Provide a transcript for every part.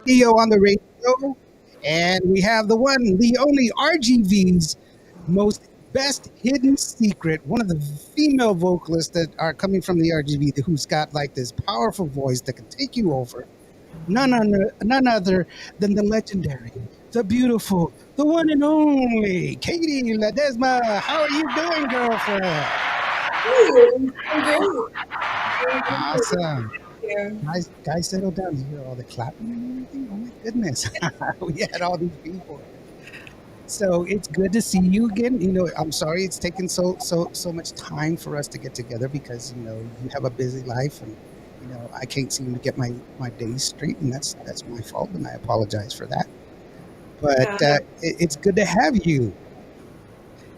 Theo on the radio, and we have the one, the only RGV's most best hidden secret, one of the female vocalists that are coming from the RGV who's got like this powerful voice that can take you over. None other than the legendary, the beautiful, the one and only Katie Ledezma. How are you doing, girlfriend? Ooh, I'm great. I'm great. Awesome. Yeah. Guys, settle down. You hear all the clapping and everything? Oh my goodness. We had all these people. So it's good to see you again. I'm sorry it's taken so much time for us to get together because you have a busy life and I can't seem to get my days straight, and that's my fault, and I apologize for that. But Yeah. it's good to have you.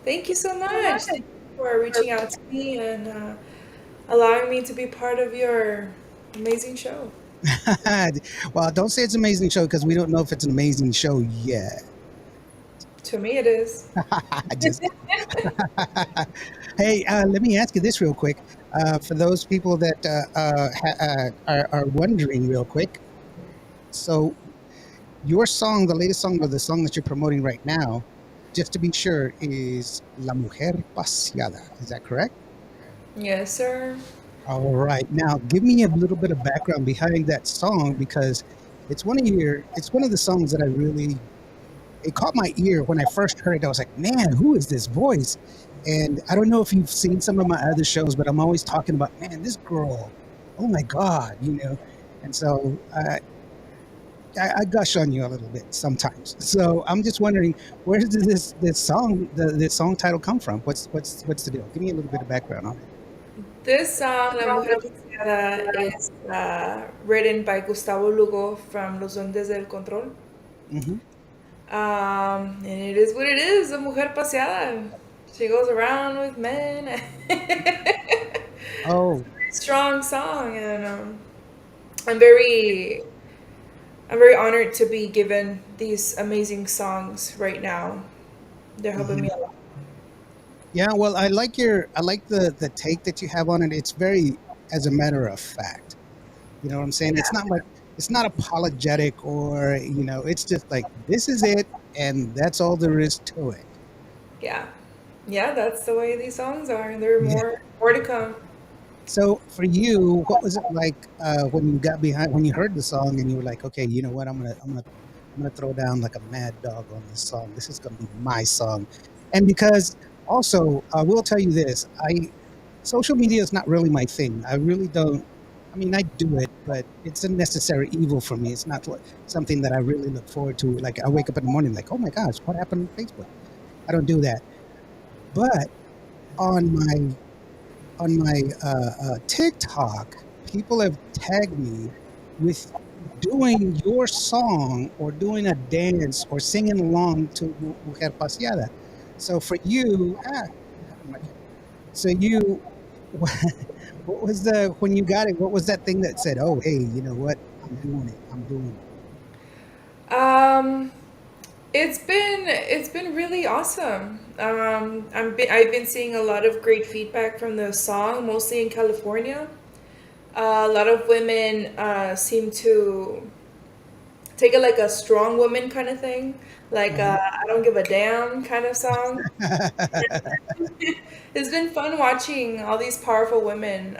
Thank you so much. Thank you for reaching out to me and allowing me to be part of your amazing show. Well, don't say it's an amazing show because we don't know if it's an amazing show yet. To me, it is. Just Hey, let me ask you this real quick. For those people that are wondering, real quick. So, your song, the latest song, or the song that you're promoting right now, just to be sure, is La Mujer Paseada. Is that correct? Yes, sir. All right. Now, give me a little bit of background behind that song because it's one of the songs that I really it caught my ear when I first heard it. I was like, man, who is this voice? And I don't know if you've seen some of my other shows, but I'm always talking about, man, this girl, oh my God. And so I gush on you a little bit sometimes. So I'm just wondering, where did this song, this song title come from? What's the deal? Give me a little bit of background on it. This song, La Mujer Paseada, is written by Gustavo Lugo from Los Duendes del Control. Hmm. And it is what it is, a mujer paseada. She goes around with men. Oh, Strong song, and I'm very, I'm very honored to be given these amazing songs right now. They're helping me hmm. a lot. Yeah. Well, I like the take that you have on it. It's very, as a matter of fact. You know what I'm saying? It's not like it's not apologetic or it's just like this is it and that's all there is to it. Yeah, yeah, that's the way these songs are. There are Yeah. more to come. So for you, what was it like when you got behind when you heard the song and you were like, okay, you know what? I'm gonna throw down like a mad dog on this song. This is gonna be my song. And because also, I will tell you this, I social media is not really my thing. I really don't. I mean, I do it, but it's a necessary evil for me. It's not something that I really look forward to. Like I wake up in the morning, like, oh my gosh, what happened on Facebook? I don't do that. But on my TikTok, people have tagged me with doing your song or doing a dance or singing along to Mujer Paseada. So for you, so you, what was the when you got it? What was that thing that said, "Oh, hey, you know what? I'm doing it. I'm doing it." Um, it's been really awesome. I've been seeing a lot of great feedback from the song, mostly in California. A lot of women seem to take it like a strong woman kind of thing, like Uh-huh. I don't give a damn kind of song. It's been fun watching all these powerful women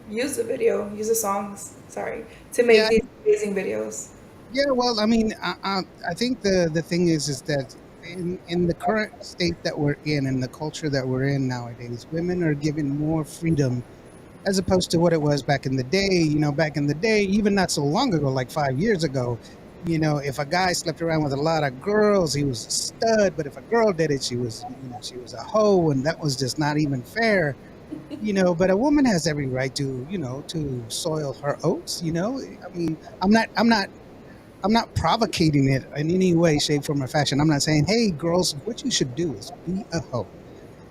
use the songs, sorry, to make Yeah, these amazing videos. yeah. Well, I mean, I think the thing is that in the current state that we're in and the culture that we're in nowadays, women are given more freedom as opposed to what it was back in the day. Back in the day, even not so long ago, like 5 years ago, if a guy slept around with a lot of girls, he was a stud. But if a girl did it, she was a hoe, and that was just not even fair. But a woman has every right to soil her oats. I mean, I'm not provocating it in any way, shape, form, or fashion. I'm not saying, hey, girls, what you should do is be a hoe.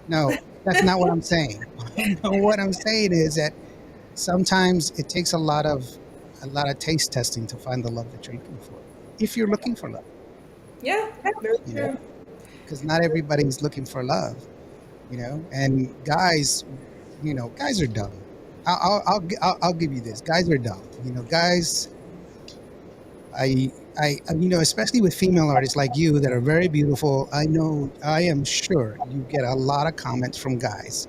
No, that's not what I'm saying. What I'm saying is that sometimes it takes a lot of taste testing to find the love that you're looking for. If you're looking for love, Yeah, very you know, true. because not everybody's looking for love. And guys are dumb. I'll give you this. Guys are dumb. Guys Especially with female artists like you that are very beautiful. I know, I am sure you get a lot of comments from guys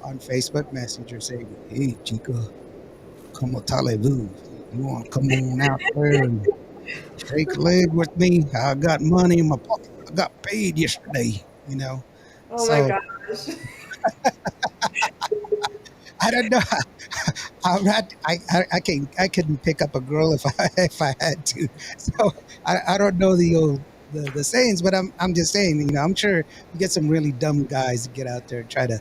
on Facebook Messenger saying, "Hey, chica, como tal vu? You want to come on out there and shake a leg with me? I got money in my pocket. I got paid yesterday." Oh my So gosh. I don't know. I couldn't pick up a girl if I if I had to. So I don't know the sayings, but I'm just saying. I'm sure you get some really dumb guys to get out there and try to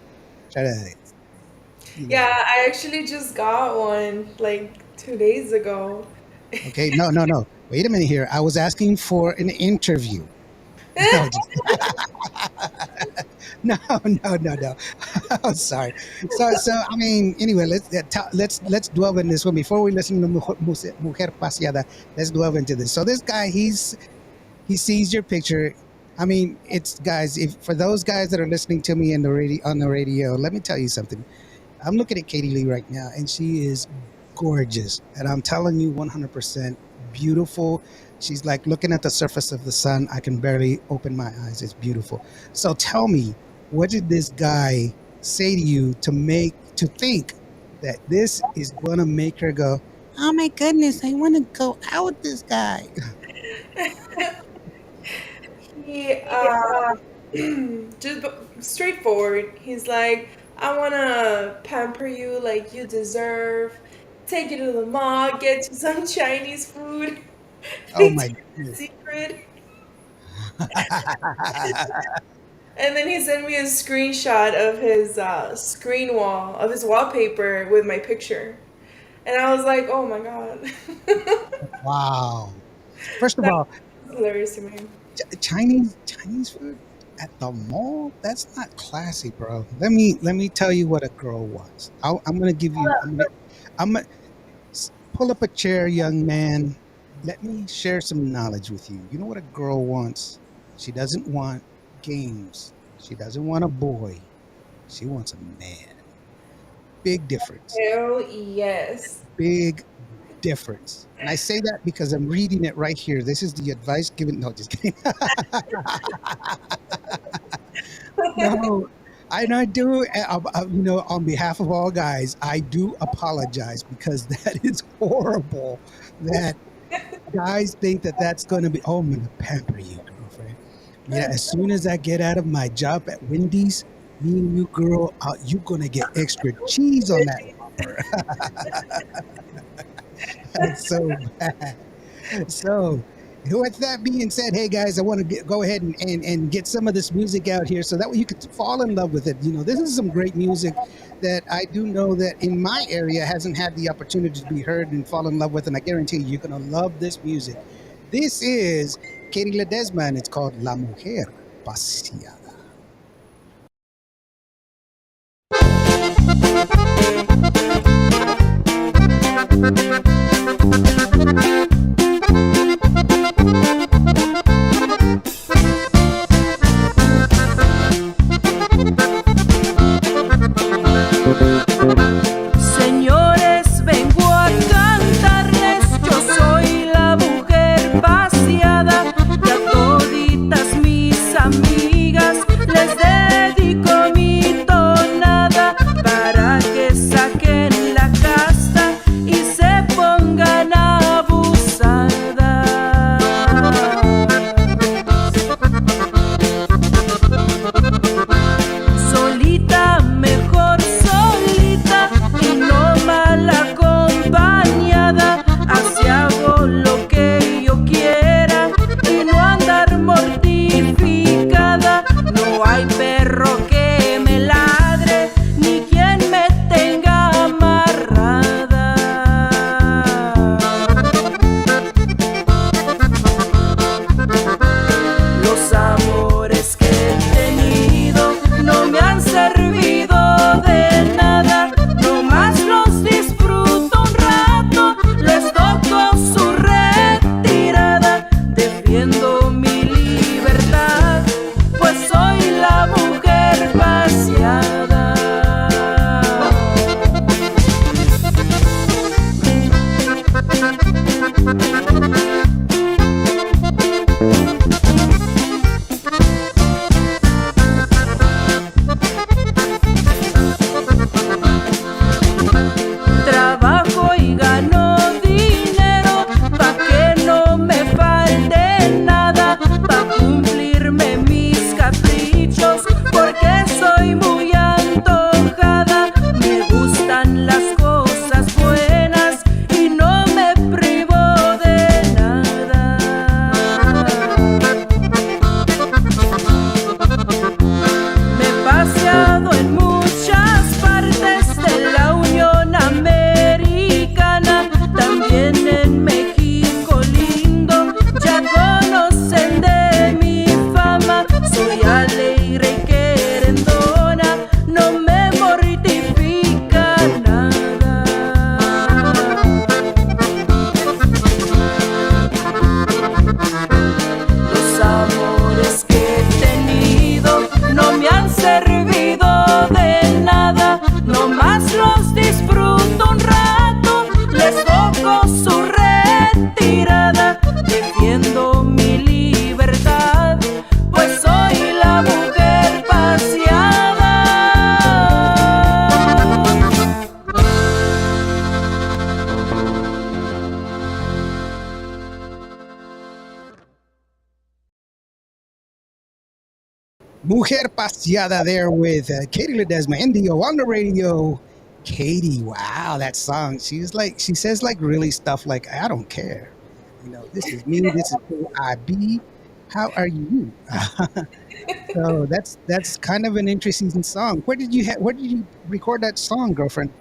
you Yeah, know. I actually just got one like 2 days ago. Okay, no. Wait a minute here. I was asking for an interview. No, just no. I'm sorry. So I mean, anyway, let's dwell in this one before we listen to Mujer Paseada. Let's dwell into this. So this guy, he sees your picture. I mean, it's guys. If for those guys that are listening to me in the radio on the radio, let me tell you something. I'm looking at Katie Lee right now, and she is gorgeous. And I'm telling you, 100% beautiful. She's like looking at the surface of the sun. I can barely open my eyes. It's beautiful. So tell me, what did this guy say to you to think that this is gonna make her go, "Oh my goodness, I want to go out with this guy"? He just straightforward. He's like, I wanna pamper you like you deserve. Take you to the mall, get you some Chinese food. Oh Make my a goodness. secret. And then he sent me a screenshot of his screen wall, of his wallpaper with my picture. And I was like, oh my god. Wow. First of That all, was hilarious to me. Chinese food at the mall? That's not classy, bro. Let me tell you what a girl wants. I'm gonna give you. I'm gonna pull up a chair, young man. Let me share some knowledge with you. You know what a girl wants? She doesn't want games. She doesn't want a boy. She wants a man. Big difference. Hell yes. Big difference. And I say that because I'm reading it right here. This is the advice given. No, just kidding. No, I do. On behalf of all guys, I do apologize because that is horrible. That guys think that that's going to be. Oh, I'm going to pamper you, girlfriend. Yeah, as soon as I get out of my job at Wendy's, me and you, girl, you going to get extra cheese on that Whopper. That's so bad. So, with that being said, hey guys, I want to go ahead and get some of this music out here so that way you could fall in love with it. This is some great music that I do know that in my area hasn't had the opportunity to be heard and fall in love with, and I guarantee you're going to love this music. This is Katie Ledezma, and it's called La Mujer Paseada. Señores, vengo a cantarles, yo soy la mujer paseada, y a toditas mis amigas Mujer Paseada there with Katie Ledesma, Indio on the radio. Katie, wow, that song. She's like, she says like really stuff like, I don't care. This is me. This is who I be. How are you? So that's kind of an interesting song. Where did you record that song, girlfriend?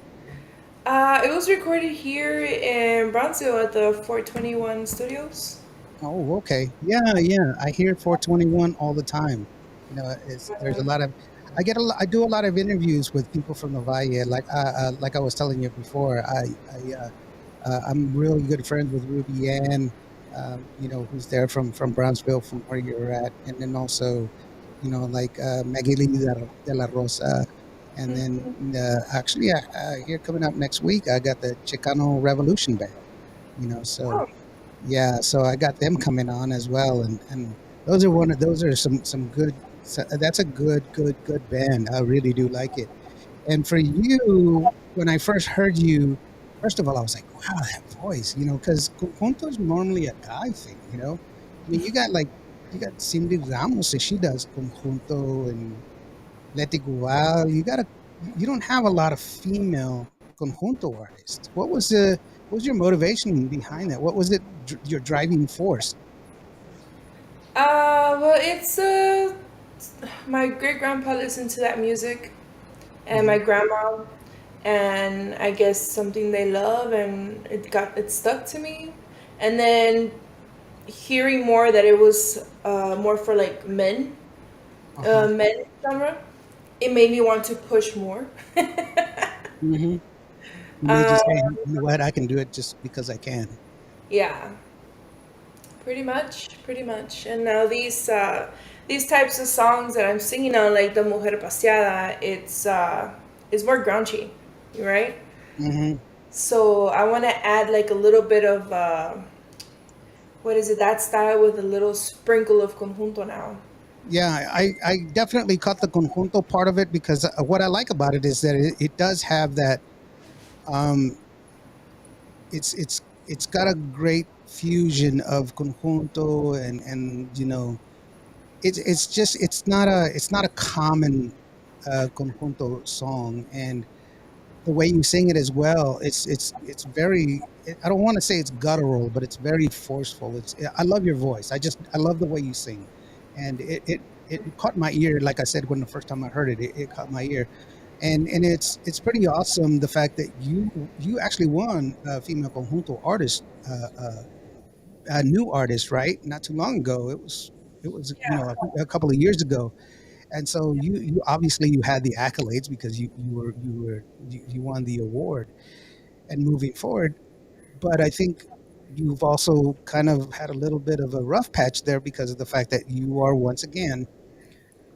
It was recorded here in Brownsville at the 421 Studios. Oh, okay. Yeah, yeah. I hear 421 all the time. There's a lot of I do a lot of interviews with people from the Valle. Like I was telling you before, I'm really good friends with Ruby Ann, who's there from Brownsville, from where you're at, and then also, like Maggie Lee de la Rosa, and then actually, here coming up next week, I got the Chicano Revolution Band. So Oh, yeah, so I got them coming on as well, and those are some good. That's a good band. I really do like it. And for you, when I first heard you, first of all, I was like, wow, that voice, because conjunto is normally a guy thing, I mean, you got Cindy Ramos, and she does conjunto and Leti Gual. You don't have a lot of female conjunto artists. What was your motivation behind that? What was your driving force? well, it's my great grandpa listened to that music, and Hmm. my grandma, and I guess something they love, and it stuck to me. And then hearing more that it was more for like Uh-huh. men genre, it made me want to push more. Hmm. You made you uh, say, you know what, I can do it just because I can. yeah, pretty much. And now these types of songs that I'm singing on, like the Mujer Paseada, it's more grungy, right? Hmm. So I want to add like a little bit of what is it, that style with a little sprinkle of conjunto now. Yeah, I definitely caught the conjunto part of it because what I like about it is that it does have that. Um, it's got a great fusion of conjunto and it's not a common conjunto song, and the way you sing it as well, it's very, I don't want to say it's guttural, but it's very forceful. I love your voice. I love the way you sing, and it caught my ear. Like I said, when the first time I heard it, it caught my ear, and it's pretty awesome the fact that you actually won female conjunto artist, a new artist, right? Not too long ago. It was Yeah, a couple of years ago, and so you obviously you had the accolades because you won the award. And moving forward, but I think you've also kind of had a little bit of a rough patch there because of the fact that you are once again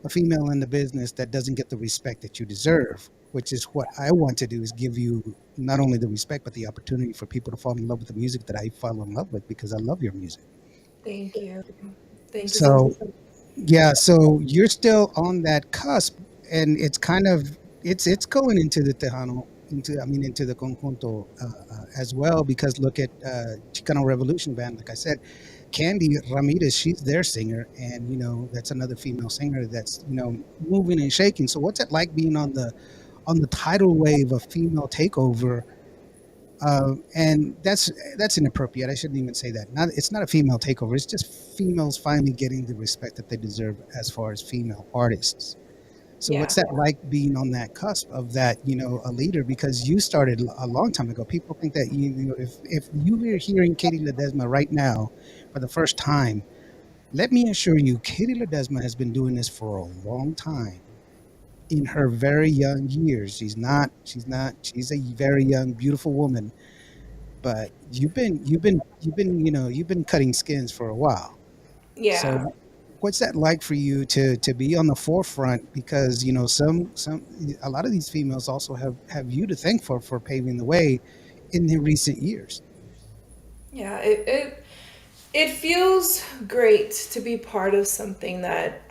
a female in the business that doesn't get the respect that you deserve, which is what I want to do, is give you not only the respect but the opportunity for people to fall in love with the music that I fall in love with, because I love your music. thank you. Thank you so So much. yeah, so you're still on that cusp, and it's kind of it's going into the Tejano, into the conjunto as well, because look at Chicano Revolution Band. Like I said, Candy Ramirez, she's their singer, and that's another female singer that's moving and shaking. So what's it like being on the tidal wave of female takeover? And that's inappropriate. I shouldn't even say that. Not It's not a female takeover. It's just females finally getting the respect that they deserve as far as female artists. So what's Yeah, that like being on that cusp of that? A leader, because you started a long time ago. People think that if you were hearing Katie Ledesma right now for the first time, let me assure you, Katie Ledesma has been doing this for a long time. In her very young years, she's a very young, beautiful woman, but you've been cutting skins for a while. yeah, So what's that like for you to be on the forefront? Because some a lot of these females also have you to thank for paving the way in the recent years. yeah. It feels great to be part of something that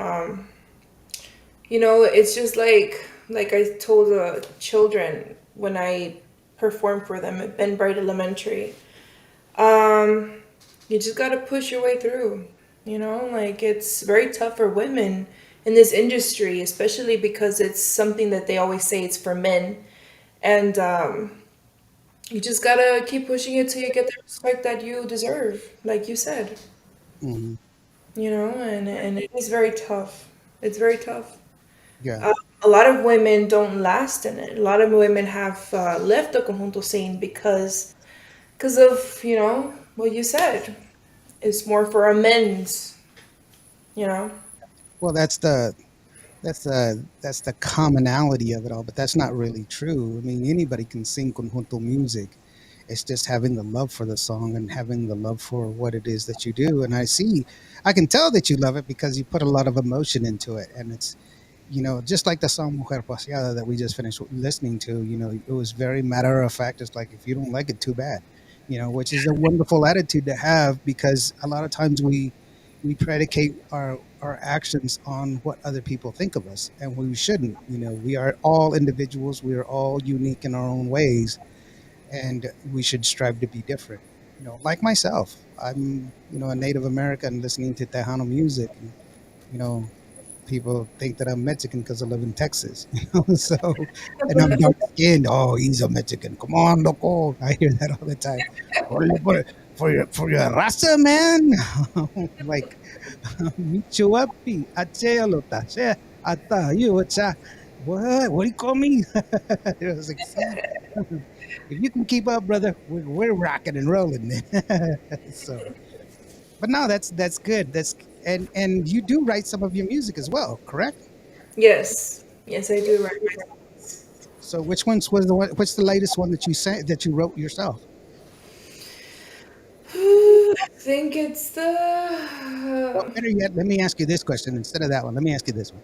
it's just like I told the children when I performed for them at Ben Bright Elementary. You just got to push your way through. Like it's very tough for women in this industry, especially because it's something that they always say it's for men. And you just gotta keep pushing it till you get the respect that you deserve, like you said. Hmm. And it is very tough. It's very tough. Yeah. Uh, a lot of women don't last in it. A lot of women have left the conjunto scene because of what you said. It's more for amends. You know. Well, that's the commonality of it all, but that's not really true. I mean, anybody can sing conjunto music. It's just having the love for the song and having the love for what it is that you do. And I can tell that you love it because you put a lot of emotion into it, and it's just like the song Mujer Paseada that we just finished listening to, it was very matter of fact. It's like, if you don't like it, too bad, which is a wonderful attitude to have, because a lot of times we predicate our actions on what other people think of us, and we shouldn't. We are all individuals. We are all unique in our own ways, and we should strive to be different. Like myself, I'm a Native American listening to Tejano music, and you know people think that I'm Mexican because I live in Texas. So, and I'm dark skinned. Oh, he's a Mexican. Come on, loco. I hear that all the time. For your raza, man. Like, Michoapi, Achealota, Ata, you, what do you call me? I was like, see, if you can keep up, brother, we're rocking and rolling, man. So, but no, that's good. And you do write some of your music as well, correct? Yes. Yes, I do write my So which ones was the one? What's the latest one that you sang that you wrote yourself? I think it's Well, the. better yet, let me ask you this question instead of that one. Let me ask you this one.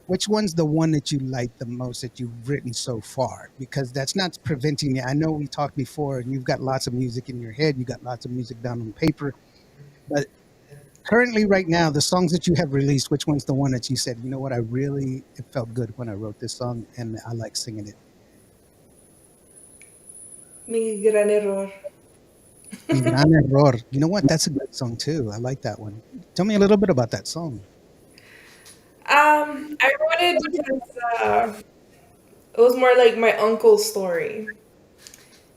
Which one's the one that you like the most that you've written so far? Because that's not preventing you. I know we talked before, and you've got lots of music in your head. You got lots of music down on paper. But currently, right now, the songs that you have released, which one's the one that you said, you know what, it felt good when I wrote this song, and I like singing it. Mi gran error. Mi gran error. You know what? That's a great song too. I like that one. Tell me a little bit about that song. I wrote it because it was more like my uncle's story.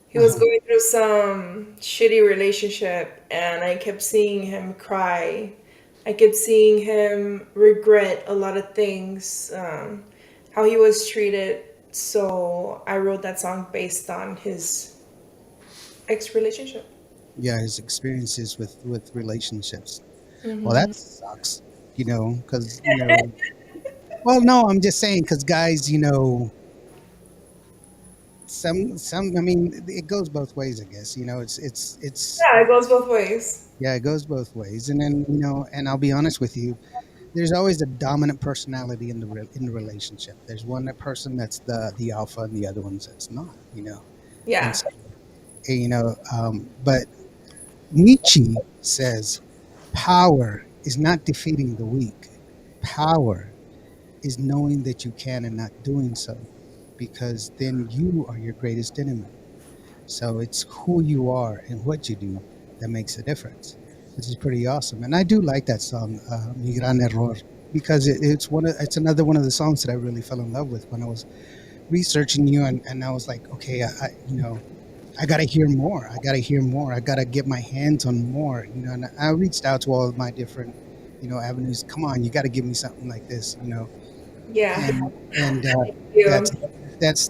He was Uh-huh. going through some shitty relationship, and I kept seeing him cry. I kept seeing him regret a lot of things, how he was treated. So I wrote that song based on his ex relationship. Yeah, his experiences with relationships. Well, Hmm. that sucks. Because Well, no, I'm just saying because guys, some. I mean, it goes both ways. I guess it's Yeah, it goes both ways. yeah, it goes both ways. And then and I'll be honest with you, there's always a dominant personality in the relationship. There's person that's the alpha, and the other ones that's not. And Yeah. so, but Nietzsche says power is not defeating the weak. Power is knowing that you can and not doing so, because then you are your greatest enemy. So it's who you are and what you do that makes a difference, which is pretty awesome. And I do like that song, Mi Gran Error, because it's another one of the songs that I really fell in love with when I was researching you, and I was like, okay, I got to hear more. I got to hear more. I got to get my hands on more. And I reached out to all of my different, avenues. Come on, you got to give me something like this. Yeah. And Thank you. that's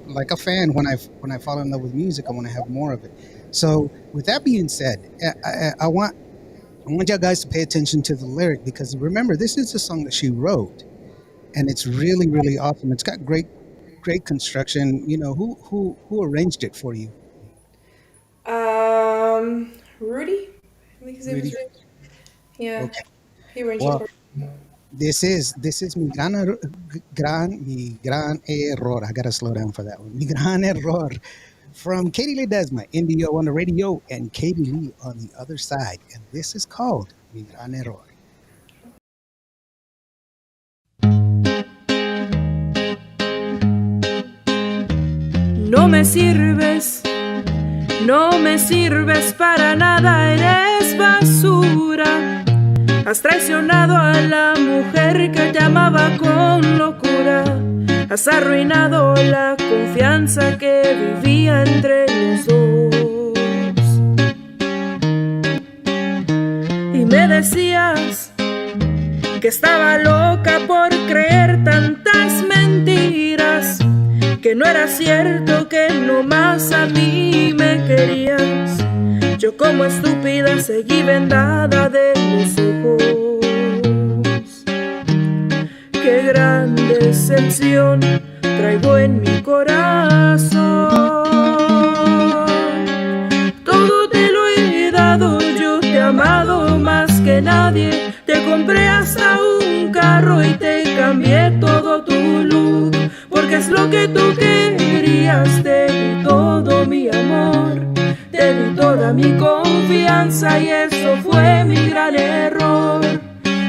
like a fan. When I fall in love with music, I want to have more of it. So with that being said, I want you guys to pay attention to the lyric, because remember, this is a song that she wrote, and it's really really awesome. It's got great construction. Who arranged it for you? Rudy? I think his name is Really? Rudy. Yeah, Okay. he arranged it Well, for. this is mi gran error. I gotta slow down for that one. Mi gran error from Katie Ledezma, Indio on the radio, and Katie Lee on the other side. And this is called Mi gran error. No me sirves, no me sirves para nada, eres basura. Has traicionado a la mujer que te amaba con locura. Has arruinado la confianza que vivía entre los dos. Y me decías que estaba loca por creer tantas mentiras, que no era cierto, que no más a mí me querías. Yo como estúpida seguí vendada de los ojos. Qué gran decepción traigo en mi corazón. Todo te lo he dado, yo te he amado más que nadie. Te compré hasta un carro y te cambié todo tu look, porque es lo que tú querías. Te di todo mi amor, te di toda mi confianza y eso fue mi gran error.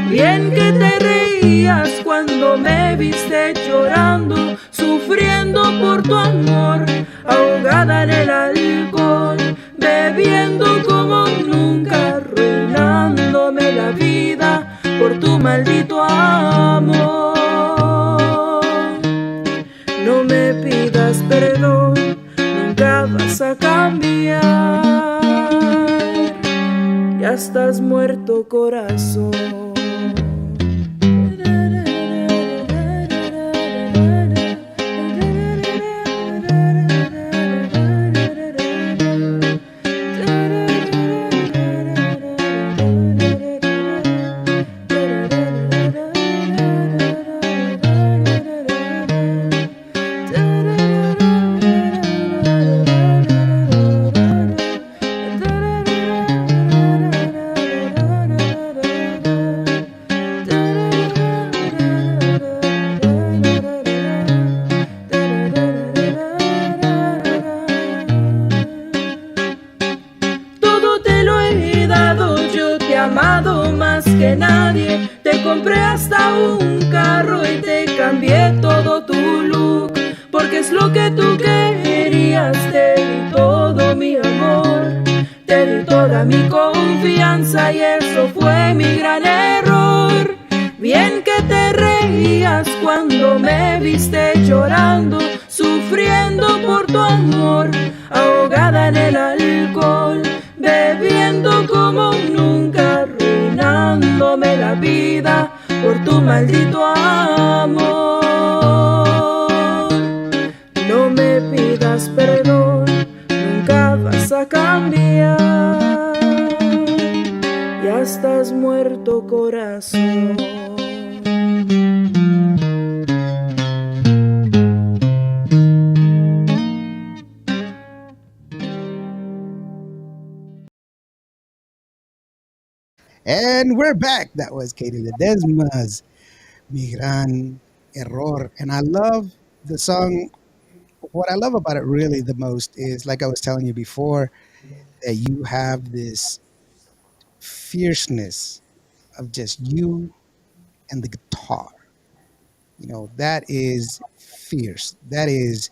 Bien que te reías cuando me viste llorando, sufriendo por tu amor, ahogada en el alcohol, bebiendo como nunca, arruinándome la vida por tu maldito amor. No me pidas perdón, nunca vas a cambiar. Ya estás muerto, corazón. Todo te lo he dado, yo te he amado más que nadie. Te compré hasta un carro y te cambié todo tu look, porque es lo que tú querías. Te di todo mi amor, te di toda mi confianza y eso fue mi gran error. Bien que te reías cuando me viste llorando, sufriendo por tu amor, ahogada en el alcohol, bebiendo como nunca, arruinándome la vida por tu maldito amor. No me pidas perdón, nunca vas a cambiar. Ya estás muerto, corazón. And we're back. That was Katie Ledesma's Mi Gran Error. And I love the song. What I love about it really the most is, like I was telling you before, that you have this fierceness of just you and the guitar. That is fierce. That is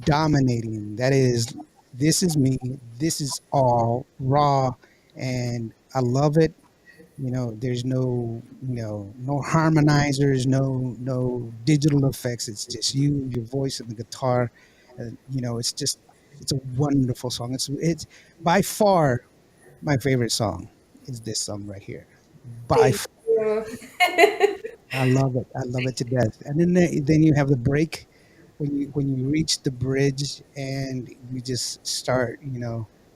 dominating. This is me. This is all raw, and I love it. There's no harmonizers, no digital effects. It's just you, your voice, and the guitar. And it's a wonderful song. It's by far my favorite song. Is this song right here? By Thank far. you. I love it. I love it to death. And then you have the break when you reach the bridge and you just start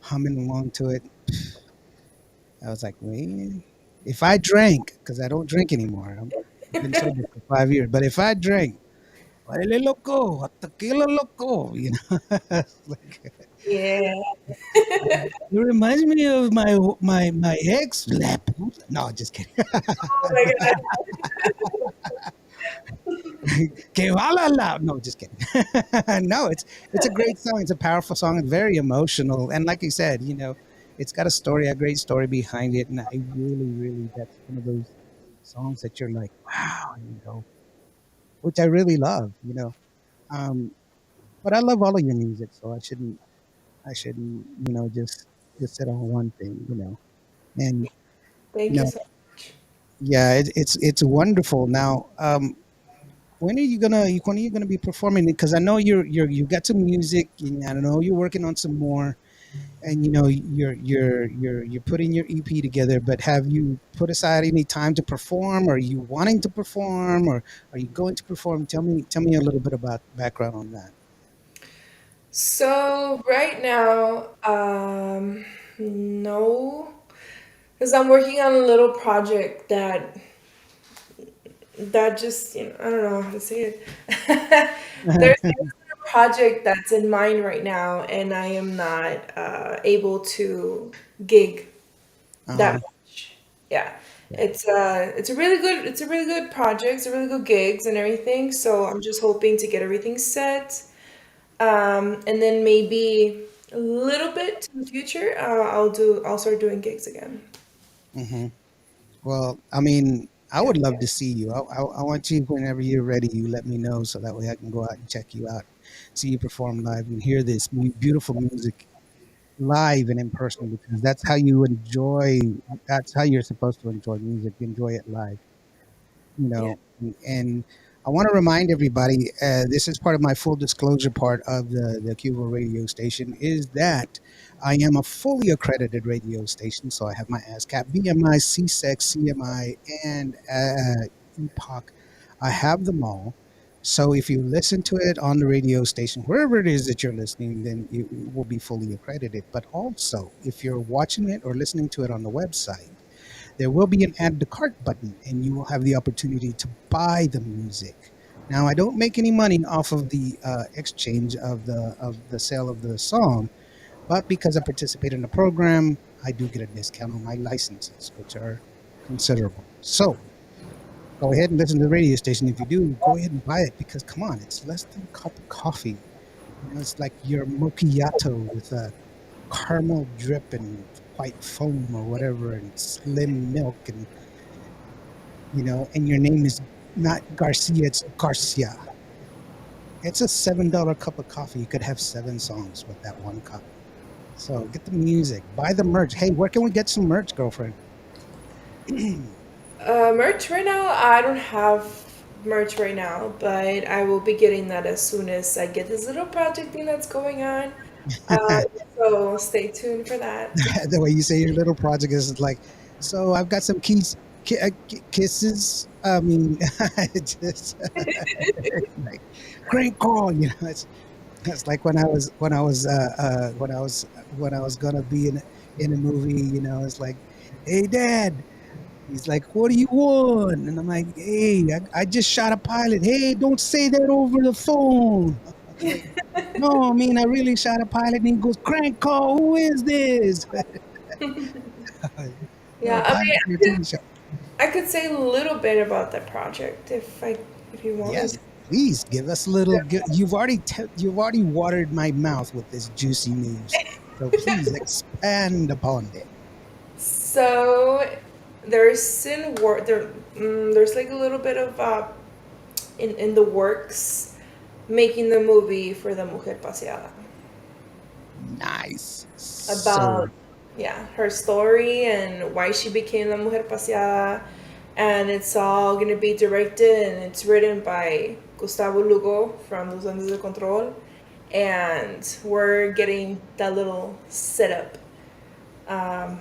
humming along to it. I was like, man, if I drank, because I don't drink anymore. I've been sober for 5 years, but if I drank, "Órale, loco, tequila loco," like, Yeah. it reminds me of my ex. La puta. No, just kidding. Oh my god. Que va la. No, just kidding. No, it's a great song. It's a powerful song. It's very emotional, and like you said, it's got a great story behind it. And I really, really, that's one of those songs that you're like, wow, which I really love. Um, but I love all of your music, so I shouldn't, just sit on one thing. And You Thank you know, so much. yeah, it's wonderful. Now, when are you gonna be performing it? Because I know you got some music, and I know you're working on some more, and you're putting your EP together. But have you put aside any time to perform? Are you wanting to perform, or are you going to perform? Tell me a little bit about background on that. So right now, no, because I'm working on a little project that just, I don't know how to say it. There's a project that's in mind right now, and I am not able to gig that Uh-huh. much. Yeah. It's a really good project, it's a really good gigs and everything. So I'm just hoping to get everything set. And then maybe a little bit in the future, I'll start doing gigs again. Hmm. Well, I mean, I Yeah. would love to see you. I want you whenever you're ready. You let me know so that way I can go out and check you out, see you perform live, and hear this beautiful music live and in person because that's how you enjoy. That's how you're supposed to enjoy music. Enjoy it live. Yeah. And I want to remind everybody, this is part of my full disclosure part of the Cuba radio station, is that I am a fully accredited radio station. So I have my ASCAP, BMI, CSEC, CMI, and EPOC. I have them all. So if you listen to it on the radio station, wherever it is that you're listening, then it will be fully accredited. But also, if you're watching it or listening to it on the website, there will be an add to cart button and you will have the opportunity to buy the music. Now, I don't make any money off of the exchange of the sale of the song, but because I participate in the program, I do get a discount on my licenses, which are considerable. So go ahead and listen to the radio station. If you do, go ahead and buy it because come on, it's less than a cup of coffee. It's like your macchiato with a caramel drip and white foam or whatever and slim milk and your name is not Garcia, it's Garcia. It's a $7 cup of coffee. You could have 7 songs with that one cup. So get the music, buy the merch. Hey, where can we get some merch, girlfriend? Merch right now, I don't have merch right now, but I will be getting that as soon as I get this little project thing that's going on. Uh, so stay tuned for that. The way you say your little project is like, so I've got some kisses. I mean, it's just like great call. It's like when I was gonna be in a movie. It's like, hey, Dad. He's like, what do you want? And I'm like, hey, I just shot a pilot. Hey, don't say that over the phone. I was like, no, I mean, I really shot a pilot. And he goes, crank call. Who is this? No, Yeah, I pilot for a mean, TV show. I could say a little bit about that project if you want me Yes, to. please give us a little. You've already watered my mouth with this juicy news. So please expand upon it. So there's there's like a little bit of in the works making the movie for the Mujer Paseada Nice. So about, yeah, her story and why she became la Mujer Paseada, and it's all gonna be directed and it's written by Gustavo Lugo from Los Andes de Control, and we're getting that little setup. Um,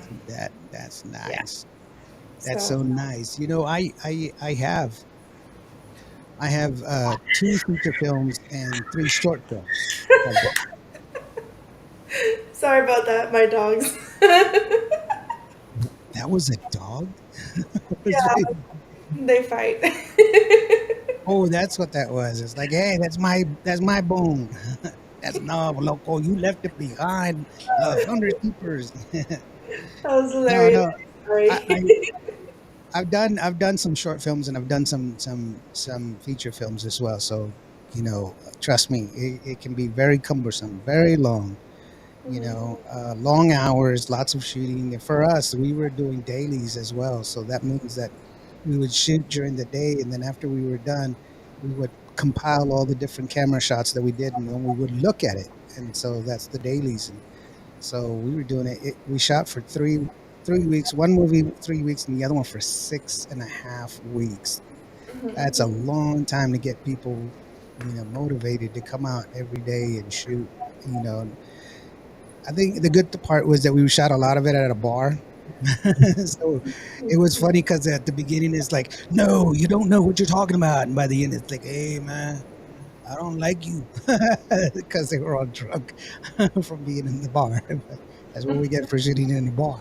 that's yeah, nice. That's so so nice. I have 2 feature films and 3 short films. Like that. sorry about that, my dogs. That was a dog. Yeah, they fight. Oh, that's what that was. It's like, hey, that's my bone. That's no, loco. You left it behind. Thunder keepers. That was No, hilarious. no. I, Sorry. I I've done some short films and I've done some feature films as well. So trust me, it can be very cumbersome, very long. Long hours, lots of shooting. And for us, we were doing dailies as well. So that means that we would shoot during the day, and then after we were done, we would compile all the different camera shots that we did, and then we would look at it. And so that's the dailies. And so we were doing it. We shot for 3 weeks. One movie 3 weeks, and the other one for 6.5 weeks. That's a long time to get people, motivated to come out every day and shoot. You know, I think the good part was that we shot a lot of it at a bar. So it was funny because at the beginning it's like, no, you don't know what you're talking about, and by the end it's like, hey man, I don't like you, because they were all drunk from being in the bar. That's what we get for shooting in the bar.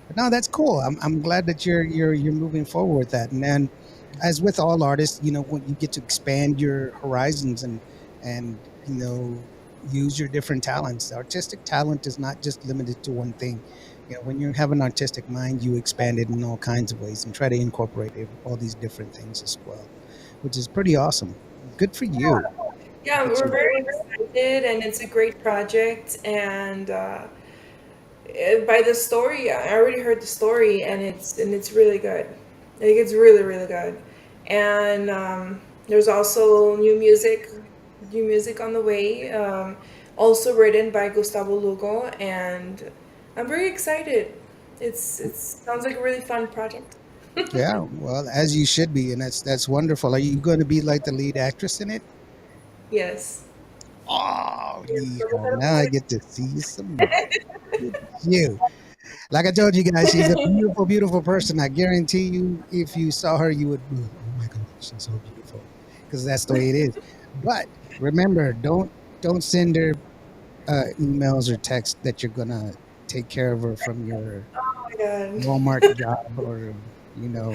But no, that's cool. I'm glad that you're moving forward with that. And then, as with all artists, when you get to expand your horizons and use your different talents. Artistic talent is not just limited to one thing. When you have an artistic mind, you expand it in all kinds of ways and try to incorporate all these different things as well, which is pretty awesome. Good for you. Yeah, Good we're for you. very excited, and it's a great project. And by the story, I already heard the story, and it's really good. I think it's really really good. And there's also new music on the way. Also written by Gustavo Lugo, and I'm very excited. It sounds like a really fun project. Yeah, well, as you should be, and that's wonderful. Are you going to be like the lead actress in it? Yes. Oh, Yes, yeah. we're gonna Now I play. get to see some more. Look at you. Like I told you guys, she's a beautiful, beautiful person. I guarantee you, if you saw her, you would be like, "Oh my God, she's so beautiful," because that's the way it is. But remember, don't send her emails or texts that you're gonna take care of her from your Oh my god. Walmart job, or you know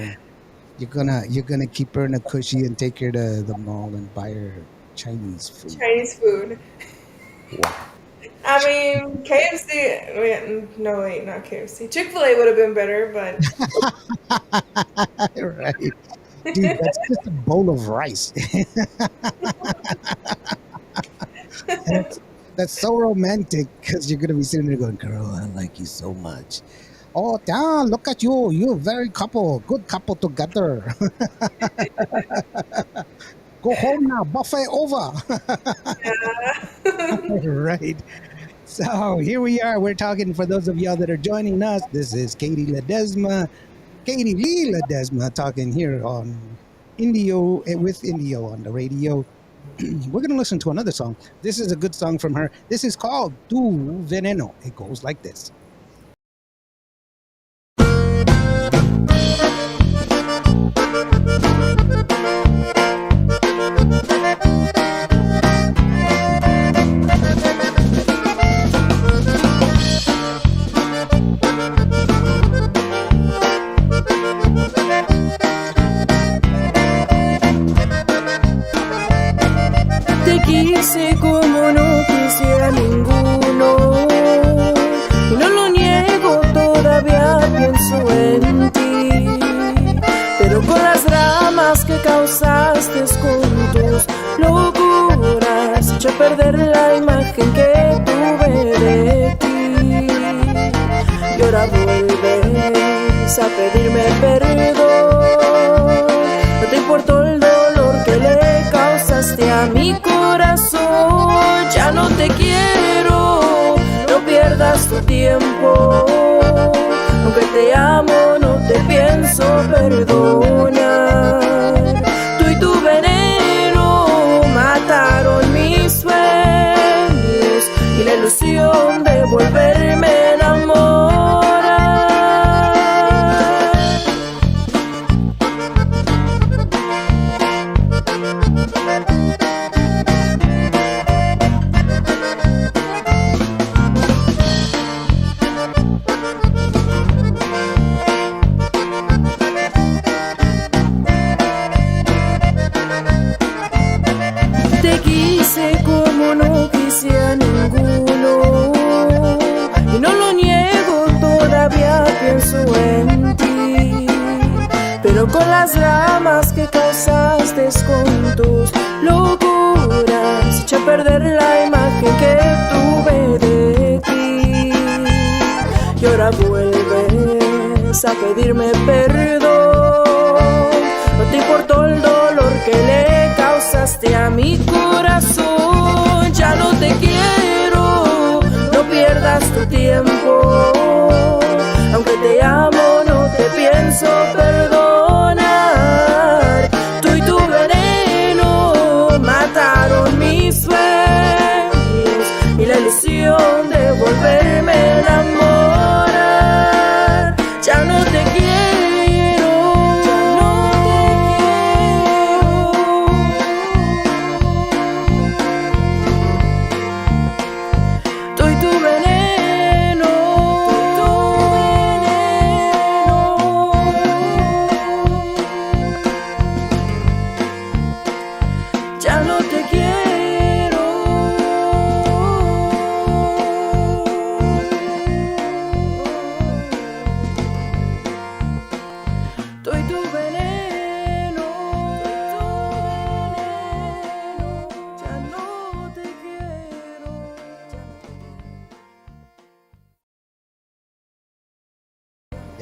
you're gonna keep her in a cushy and take her to the mall and buy her Chinese food. Chinese food. Wow. I mean, KFC. Wait, no, wait, not KFC. Chick-fil-A would have been better, but Right, dude. That's just a bowl of rice. that's that's so romantic because you're gonna be sitting there going, "Girl, I like you so much." Oh, damn! Look at you. You're very couple, good couple together. Go home now. Buffet over. yeah. Right. So here we are. We're talking for those of y'all that are joining us. This is Katie Ledezma, Katie Lee Ledezma, talking here on Indio with Indio on the radio. We're gonna listen to another song. This is a good song from her. This is called Tu Veneno. It goes like this. Te quise como no quise a ninguno, y no lo niego, todavía pienso en ti. Pero con las dramas que causaste con tus locuras, eché a perder la imagen que tuve de ti. Y ahora vuelves a pedirme perdón. No te importó el dolor que le causaste a mi corazón. Ya no te quiero, no pierdas tu tiempo. Aunque te amo, no te pienso perdonar. Tú y tu veneno mataron mis sueños y la ilusión de volverme a enamorar. Te quise como no quise a ninguno, y no lo niego, todavía pienso en ti. Pero con las dramas que causaste con tus locuras, eché a perder la imagen que tuve de ti. Y ahora vuelves a pedirme perdón. No te importó el dolor que le causaste a mi corazón. Ya no te quiero, no pierdas tu tiempo. Aunque te amo,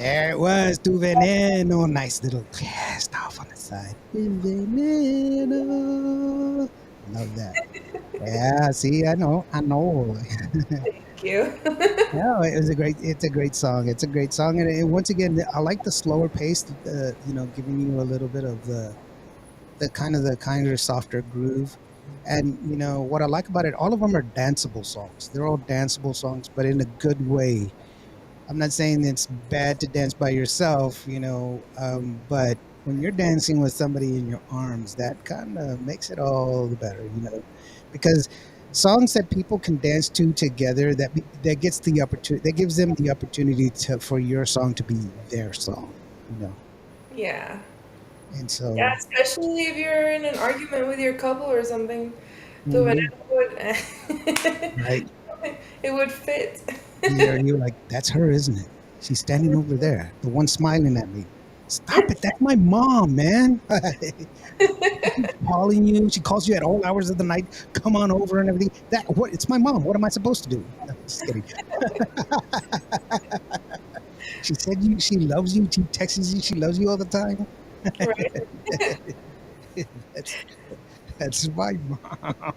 There it was, Tu Veneno. Nice little cast off on the side. Tu Veneno. Love that. Yeah, see, I know. Thank you. No, it's a great song. It's a great song, and once again, I like the slower pace. Giving you a little bit of the kinder, softer groove. And what I like about it, all of them are danceable songs. They're all danceable songs, but in a good way. I'm not saying it's bad to dance by yourself, but when you're dancing with somebody in your arms, that kind of makes it all the better, because songs that people can dance to together, that gets the opportunity, that gives them the opportunity to for your song to be their song, you know. Yeah. And Yeah, so, especially if you're in an argument with your couple or something. The mhm, veneno would right, it would fit. you're like, that's her, isn't it? She's standing over there, the one smiling at me. Stop it! That's my mom, man. Keeps calling you. She calls you at all hours of the night. Come on over and everything. That what? It's my mom. What am I supposed to do? No, just kidding. She said she loves you. She texts you. She loves you all the time. Right. that's that's my mom.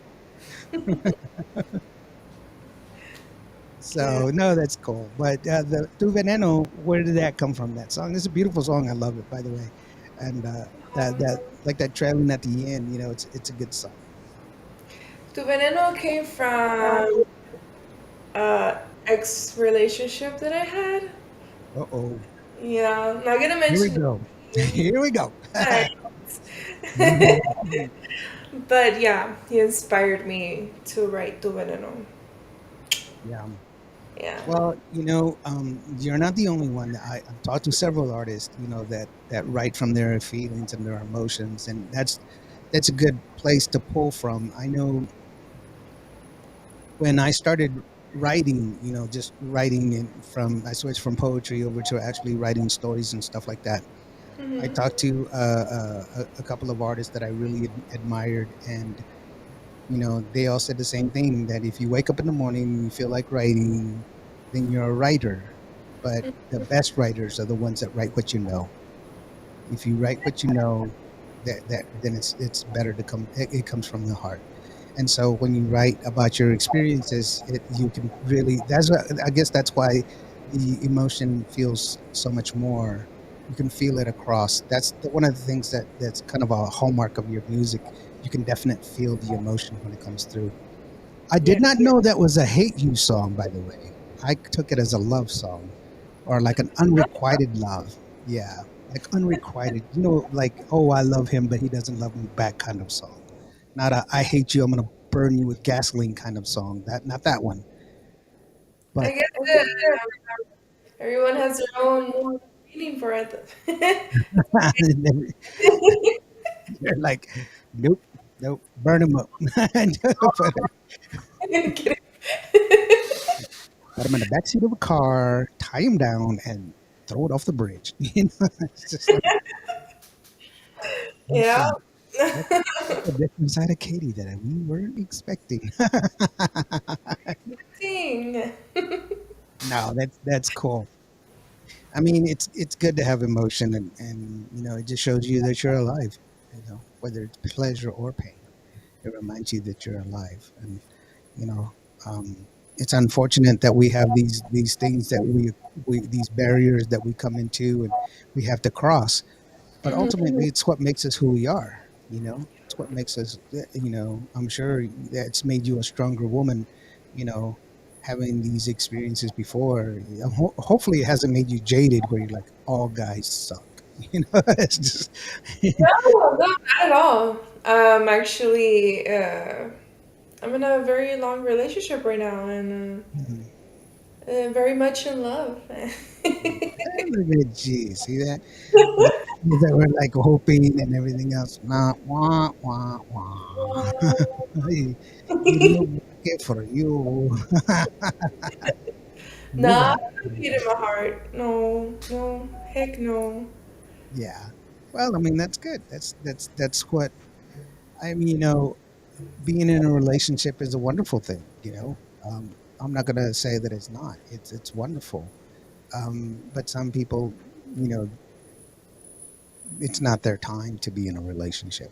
Yeah. So no, that's cool. But the Tu Veneno, where did that come from? That song. It's a beautiful song. I love it, by the way. And that like that trailing at the end. It's a good song. The veneno came from uh ex relationship that I had. Uh oh. Yeah, not gonna Here we mention go. names, Here we go. but yeah, he inspired me to write Tu Veneno. Yeah. Yeah. Well, you're not the only one. I've talked to several artists, that write from their feelings and their emotions, and that's a good place to pull from. I know when I started writing, just writing I switched from poetry over to actually writing stories and stuff like that. I Hmm. talked to a couple of artists that I really admired, and they all said the same thing, that if you wake up in the morning and you feel like writing, then you're a writer. But the best writers are the ones that write what you know. If you write what you know, that then it's better to come. It comes from the heart. And so when you write about your experiences, you can really. I guess that's why the emotion feels so much more. You can feel it across. One of the things that's kind of a hallmark of your music. You can definitely feel the emotion when it comes through. I Yeah. did not know that was a hate you song, by the way. I took it as a love song, or like an unrequited love. Yeah, like unrequited. Like, oh, I love him, but he doesn't love me back kind of song. Not a I hate you, I'm gonna burn you with gasoline kind of song. Not that one. I But guess everyone has their own meaning for it. they're like, nope, nope, burn him up. put, Kidding. put him in the backseat of a car, tie him down, and throw it off the bridge. It's just like, Yeah. okay, that's, that's a different side of Katie that we weren't expecting. Ding. No, that's cool. I mean, it's good to have emotion, and it just shows you that you're alive. Whether it's pleasure or pain, it reminds you that you're alive. And you know, it's unfortunate that we have these things that we these barriers that we come into and we have to cross. But ultimately, it's what makes us who we are. It's what makes us. I'm sure that's made you a stronger woman. You know, having these experiences before. Hopefully, it hasn't made you jaded, where you're like, all guys suck. It's just. No, not at all. Actually, I'm in a very long relationship right now, and very much in love. Look at you. See that? The things that were like hoping and everything else. Nah, wah, wah, wah. He didn't work it for you. You Nah, got heat in my heart. No, no, heck no. yeah. Well, I mean, that's good. That's what I mean. Being in a relationship is a wonderful thing. I'm not gonna say that it's not. It's wonderful. But some people, you know, it's not their time to be in a relationship.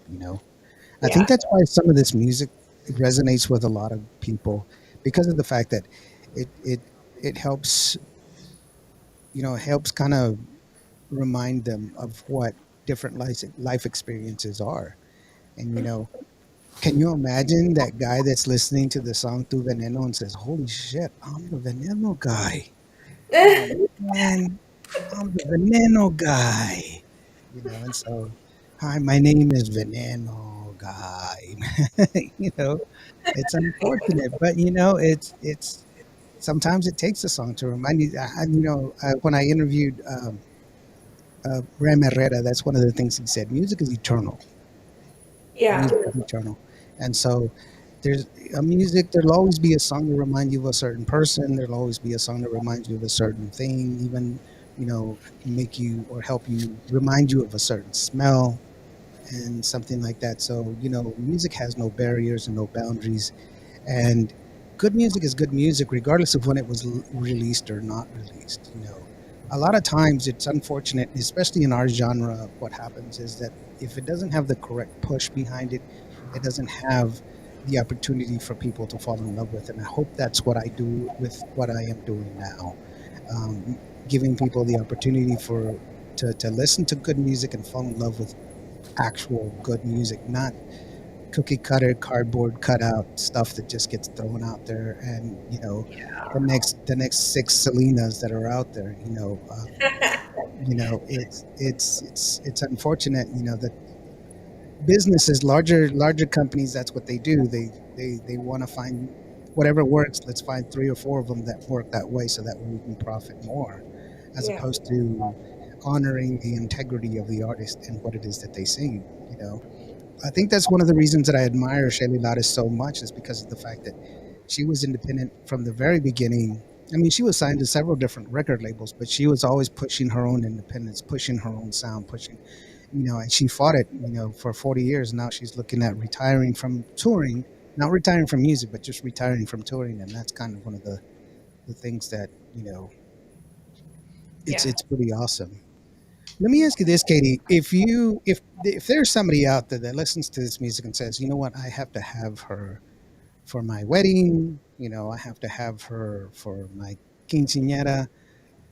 I think Yeah. that's why some of this music resonates with a lot of people because of the fact that it helps, helps kind of remind them of what different life experiences are. And can you imagine that guy that's listening to the song Tu Veneno and says, "Holy shit, I'm the Veneno guy. Oh man, I'm the Veneno guy." And so, "Hi, my name is Veneno guy." you know, it's unfortunate, but it's sometimes it takes a song to remind you. When I interviewed Ram Herrera, that's one of the things he said. Music is eternal. Yeah. Music is eternal, and so there's a music. There'll always be a song to remind you of a certain person. There'll always be a song to remind you of a certain thing, even make you or help you remind you of a certain smell and something like that. So music has no barriers and no boundaries, and good music is good music regardless of when it was released or not released. A lot of times it's unfortunate, especially in our genre. What happens is that if it doesn't have the correct push behind it, it doesn't have the opportunity for people to fall in love with. And I hope that's what I do with what I am doing now, um, giving people the opportunity to listen to good music and fall in love with actual good music, not cookie cutter, cardboard cutout stuff that just gets thrown out there. And the next six Selenas that are out there. It's unfortunate. That businesses, larger companies, that's what they do. They want to find whatever works. Let's find three or four of them that work that way, so that way we can profit more, as Yeah. opposed to honoring the integrity of the artist and what it is that they sing. I think that's one of the reasons that I admire Shelly Lattes so much, is because of the fact that she was independent from the very beginning. I mean, she was signed to several different record labels, but she was always pushing her own independence, pushing her own sound, pushing, and she fought it, for 40 years. Now she's looking at retiring from touring, not retiring from music, but just retiring from touring. And that's kind of one of the things that, it's, Yeah. it's pretty awesome. Let me ask you this, Katie. If there's somebody out there that listens to this music and says, you know what, I have to have her for my wedding, I have to have her for my quinceañera,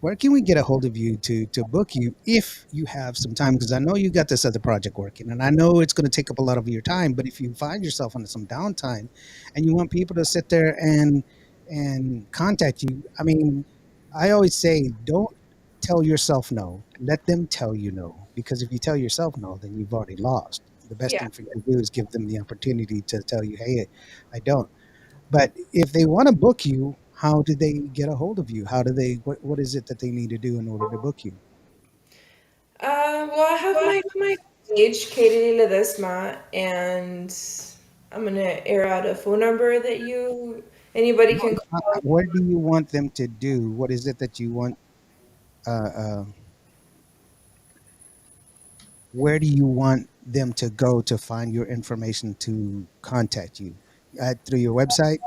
where can we get a hold of you to book you if you have some time? Because I know you got this other project working, and I know it's going to take up a lot of your time. But if you find yourself on some downtime, and you want people to sit there and contact you, I mean, I always say, don't tell yourself no. Let them tell you no, because if you tell yourself no, then you've already lost. The best Yeah. thing for you to do is give them the opportunity to tell you, hey, I don't. But if they want to book you, how do they get a hold of you? How do they? What is it that they need to do in order to book you? Well, I have my page, Katie Ledezma, and I'm gonna air out a phone number that anybody No, can call. where do you want them to do? What is it that you want? Uh, uh, where do you want them to go to find your information to contact you? Through your website?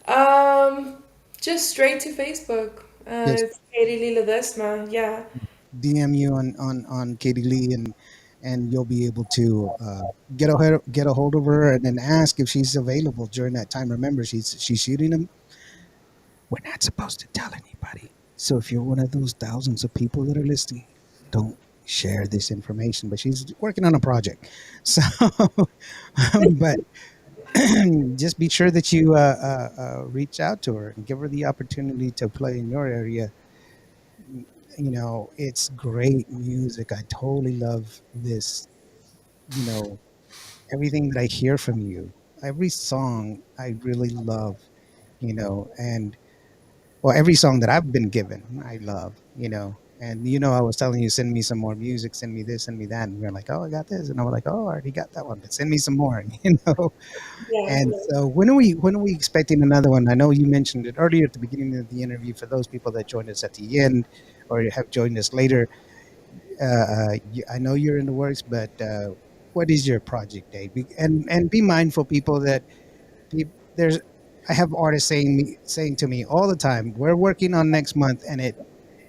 Um, just straight to Facebook. Just It's Katie Lee Ledesma. Yeah. DM you on Katie Lee, and you'll be able to get a hold of her and then ask if she's available during that time. Remember, she's shooting them. We're not supposed to tell anybody. So if you're one of those thousands of people that are listening, don't share this information. But she's working on a project. So, but just be sure that you reach out to her and give her the opportunity to play in your area. It's great music. I totally love this, you know, everything that I hear from you. Every song I really love, and well, every song that I've been given, I love, And I was telling you, send me some more music, send me this, send me that, and you're like, oh, I got this, and I'm like, oh, I already got that one, but send me some more, Yeah. And so, when are we expecting another one? I know you mentioned it earlier at the beginning of the interview. For those people that joined us at the end or have joined us later, I know you're in the works, but what is your project date? And be mindful, people, that there's I have artists saying to me all the time, "We're working on next month," and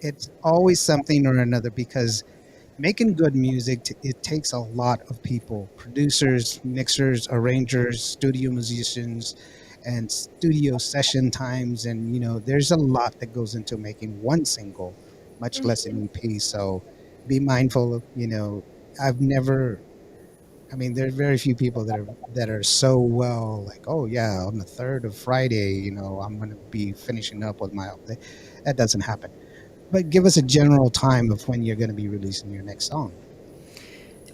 it's always something or another because making good music it takes a lot of people: producers, mixers, arrangers, studio musicians, and studio session times. And there's a lot that goes into making one single, much less an EP. So be mindful. I've never I mean, there's very few people that are so well, like, oh yeah, on the third of Friday, I'm going to be finishing up with my. That doesn't happen. But give us a general time of when you're going to be releasing your next song.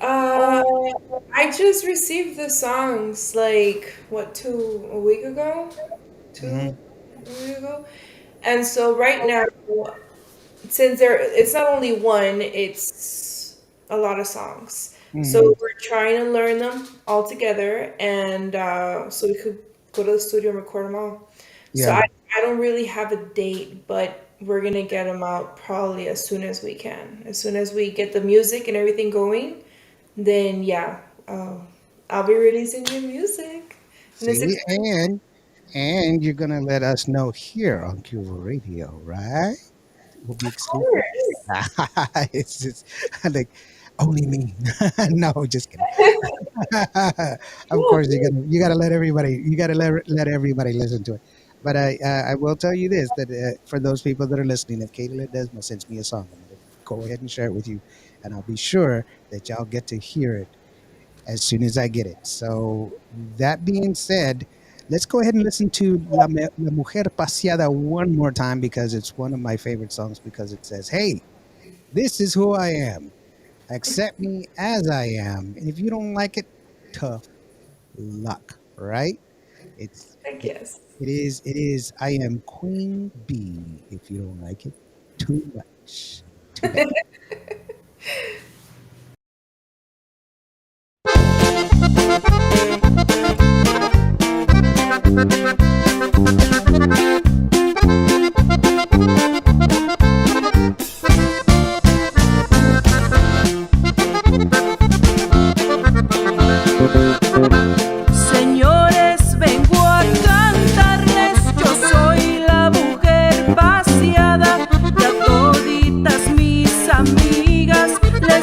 Uh, I just received the songs like what, a week ago, two Hmm. a week ago, and so right now, since it's not only one, it's a lot of songs. Hmm. So we're trying to learn them all together, and so we could go to the studio and record them all. So Yeah. I don't really have a date, but we're gonna get them out probably as soon as we can. As soon as we get the music and everything going, then yeah, I'll be releasing new music, and it's See, exciting. and you're going to let us know here on Cuba Radio, right? Will be Of exclusive. course. It's just like only me. No, just kidding. Of course, you gotta let everybody listen to it. But I will tell you this: that for those people that are listening, if Katie Ledezma sends me a song, I'm gonna go ahead and share it with you, and I'll be sure that y'all get to hear it as soon as I get it. So that being said, let's go ahead and listen to La Mujer Paseada one more time because it's one of my favorite songs because it says, "Hey, this is who I am. Accept me as I am. And if you don't like it, tough luck, right? It's I it, guess. it is I am queen bee if you don't like it too much. Too bad. Señores, vengo a cantarles, yo soy la mujer paseada, y a toditas mis amigas les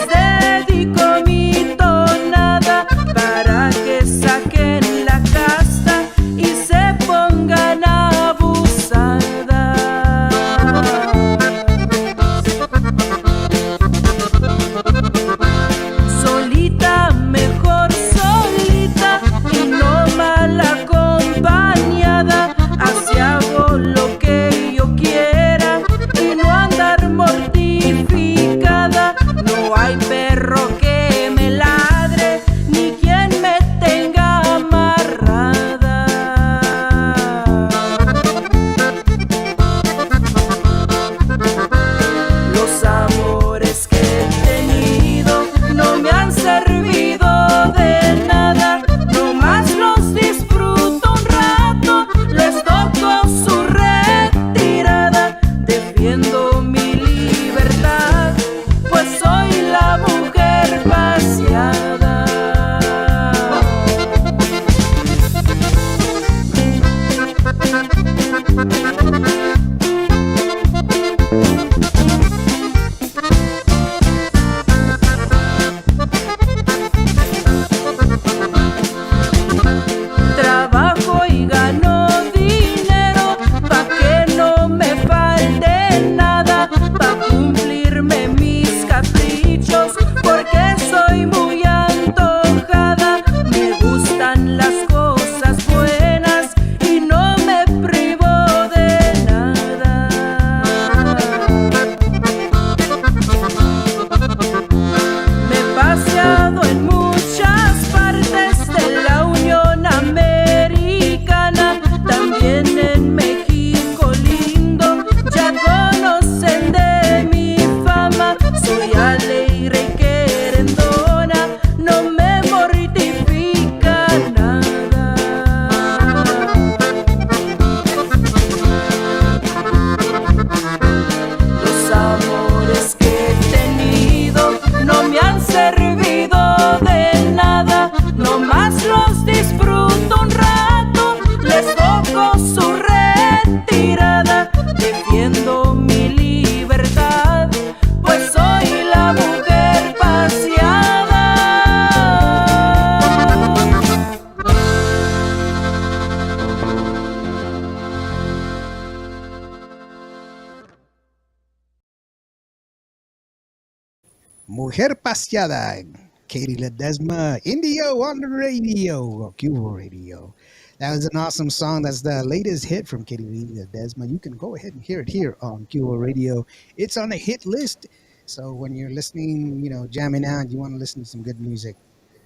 Mujer Paseada, Katie Ledezma, Indio on the radio, or Cuba radio. That was an awesome song. That's the latest hit from Katie Lee Ledezma. You can go ahead and hear it here on Cuba radio. It's on the hit list. So when you're listening, jamming out, you want to listen to some good music,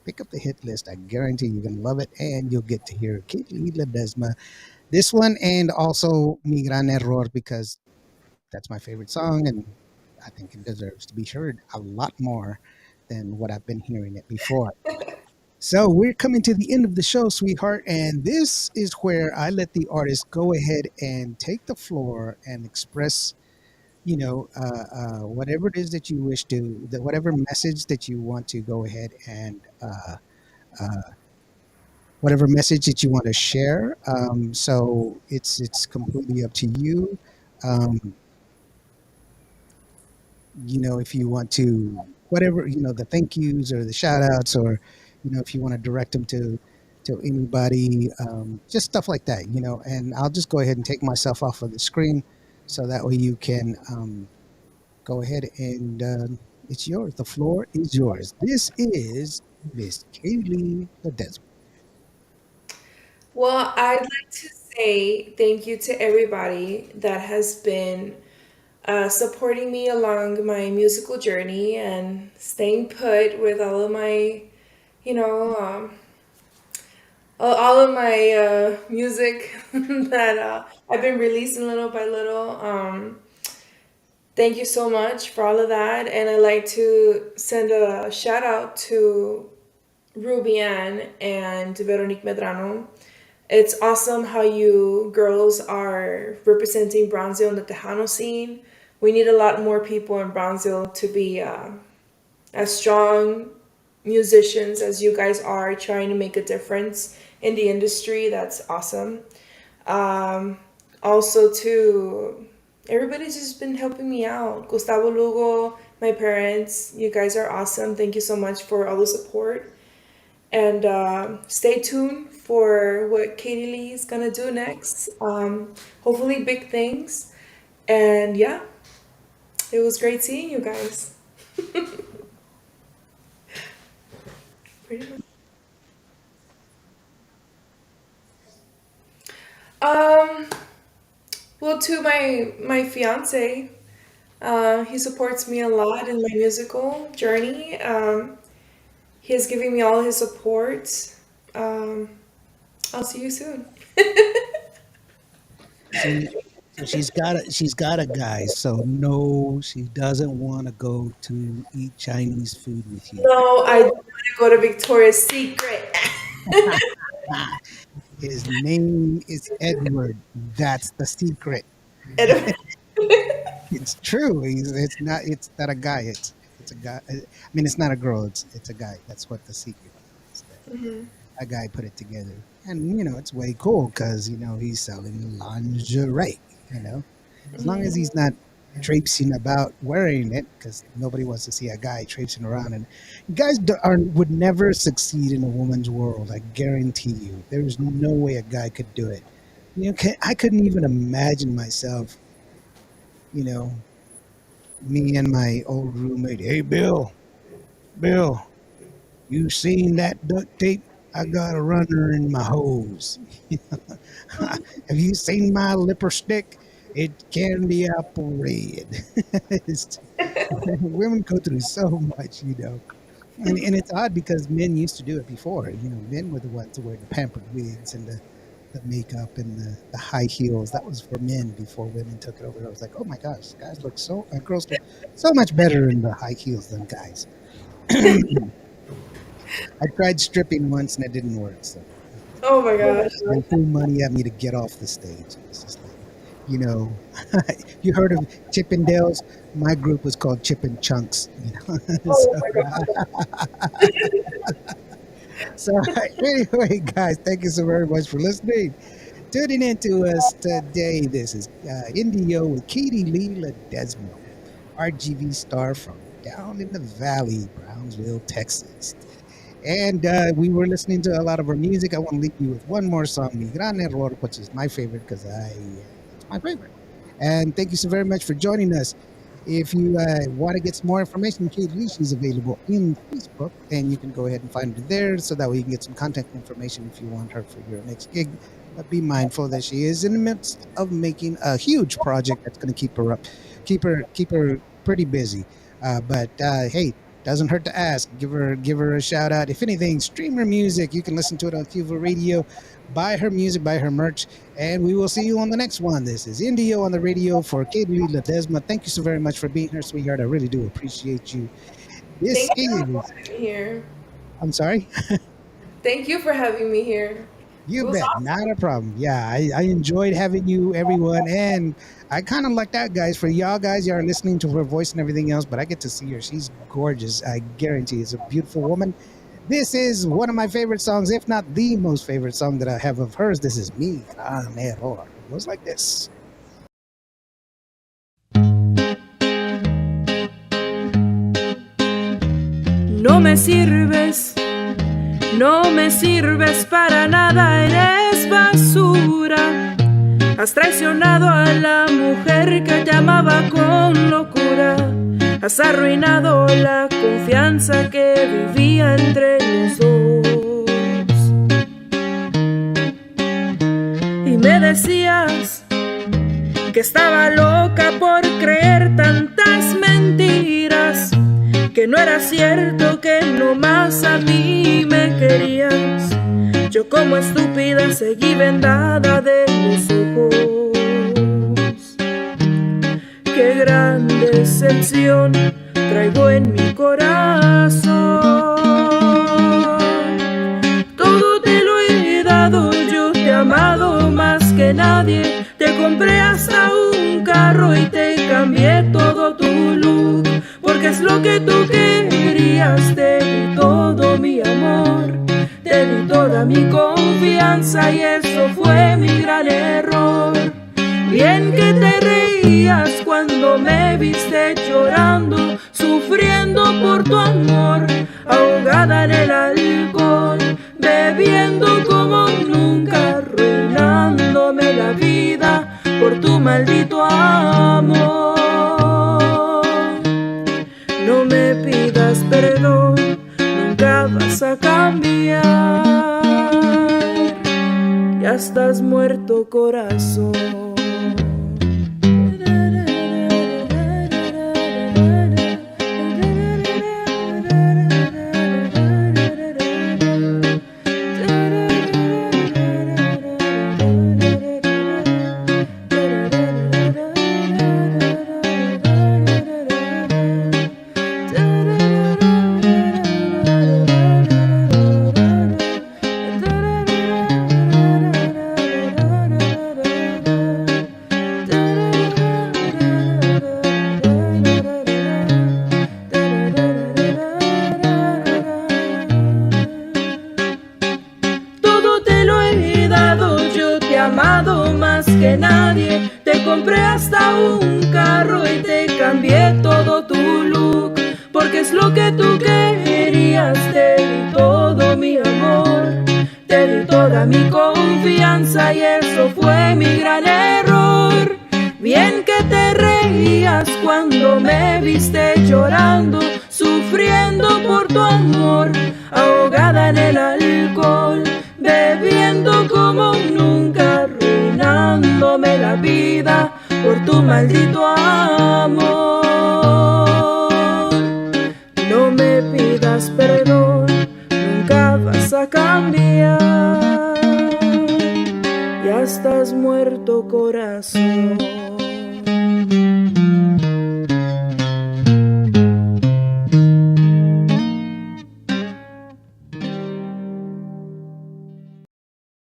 pick up the hit list. I guarantee you're going to love it and you'll get to hear Katie Lee Ledezma. This one and also Mi Gran Error because that's my favorite song, and I think it deserves to be heard a lot more than what I've been hearing it before. So we're coming to the end of the show, sweetheart, and this is where I let the artist go ahead and take the floor and express, whatever it is that you wish to, whatever message that you want to go ahead and uh, whatever message that you want to share. So it's completely up to you. Um, if you want to, whatever, the thank yous or the shout outs, or, if you want to direct them to anybody, just stuff like that, and I'll just go ahead and take myself off of the screen so that way you can go ahead and it's yours. The floor is yours. This is Miss Kaylee Ledesma. Well, I'd like to say thank you to everybody that has been supporting me along my musical journey and staying put with all of my, you know, all of my music that I've been releasing little by little. Thank you so much for all of that. And I'd like to send a shout out to Ruby Ann and Veronique Medrano. It's awesome how you girls are representing Brownsville in the Tejano scene. We need a lot more people in Brownsville to be as strong musicians as you guys are, trying to make a difference in the industry. That's awesome. Also, to everybody's just been helping me out. Gustavo Lugo, my parents, you guys are awesome. Thank you so much for all the support. And stay tuned for what Katie Lee is gonna do next. Hopefully, big things. And yeah, it was great seeing you guys. Pretty much. Um, well, to my fiance, he supports me a lot in my musical journey. He is giving me all his support. Um, I'll see you soon. See, so she's got a guy. So no, she doesn't want to go to eat Chinese food with you. No, I don't want to go to Victoria's Secret. His name is Edward. That's the secret. And- It's true. It's not. It's not a guy. It's a guy. I mean, it's not a girl. It's a guy. That's what the secret is. That Mhm. a guy put it together, and it's way cool because he's selling lingerie. You know, as long as he's not traipsing about wearing it, because nobody wants to see a guy traipsing around. And guys would never succeed in a woman's world. I guarantee you. There's no way a guy could do it. I couldn't even imagine myself. You know, me and my old roommate. Hey, Bill, you seen that duct tape? I got a runner in my hose. Have you seen my lipstick? It can be apple red. It's- Women go through so much. And it's odd because men used to do it before. Men were the ones to wear the pampered wigs and the makeup and the high heels. That was for men before women took it over. I was like, oh my gosh, girls look so much better in the high heels than guys. I tried stripping once and it didn't work. So Oh my gosh. they threw money at me to get off the stage. It's just like, you know, you heard of Chippendales? My group was called Chip and Chunks. Oh So, my god. so anyway, guys, thank you so very much for listening. Tuning in to us today. This is Indio with Katie Lee Ledesma, RGV star from down in the valley, Brownsville, Texas. And we were listening to a lot of her music. I want to leave you with one more song, Mi Gran Error, which is my favorite because it's my favorite. And thank you so very much for joining us. If you want to get some more information, Kate Lee, she's available in Facebook, and you can go ahead and find her there so that way you can get some contact information if you want her for your next gig. But be mindful that she is in the midst of making a huge project that's going to keep her up, keep her pretty busy. But hey, doesn't hurt to ask. Give her a shout out. If anything, stream her music. You can listen to it on Cuba Radio. Buy her music, buy her merch, and we will see you on the next one. This is Indio on the radio for Kate Lee Ledezma. Thank you so very much for being here, sweetheart. I really do appreciate you. This Thank you for is, having me here. I'm sorry. Thank you for having me here. It You was bet, awesome. not a problem. Yeah, I enjoyed having you, everyone, and I kind of like that, guys. For y'all guys, y'all are listening to her voice and everything else, but I get to see her. She's gorgeous. I guarantee, it's a beautiful woman. This is one of my favorite songs, if not the most favorite song that I have of hers. This is Mi Gran Error. It goes like this. No me sirves, no me sirves para nada, eres basura. Has traicionado a la mujer que te amaba con locura. Has arruinado la confianza que vivía entre los dos. Y me decías que estaba loca por creer tantas mentiras, que no era cierto, que nomás a mí me querías. Yo como estúpida seguí vendada de los ojos. Qué gran decepción traigo en mi corazón. Todo te lo he dado, yo te he amado más que nadie. Te compré hasta un carro y te cambié todo tu look, porque es lo que tú querías. Te di todo mi amor, te di toda mi confianza, y eso fue mi gran error. Bien que te reías cuando me viste llorando, sufriendo por tu amor, ahogada en el alcohol, bebiendo como nunca, arruinándome la vida por tu maldito amor. No me pidas perdón, nunca vas a cambiar. Ya estás muerto, corazón. Más que nadie, te compré hasta un carro y te cambié todo tu look, porque es lo que tú querías. Te di todo mi amor, te di toda mi confianza, y eso fue mi gran error. Bien que te reías cuando me viste llorando, sufriendo por tu amor, ahogada en el alcohol, bebiendo como nunca, arruinándome la vida por tu maldito amor. No me pidas perdón, nunca vas a cambiar. Ya estás muerto, corazón.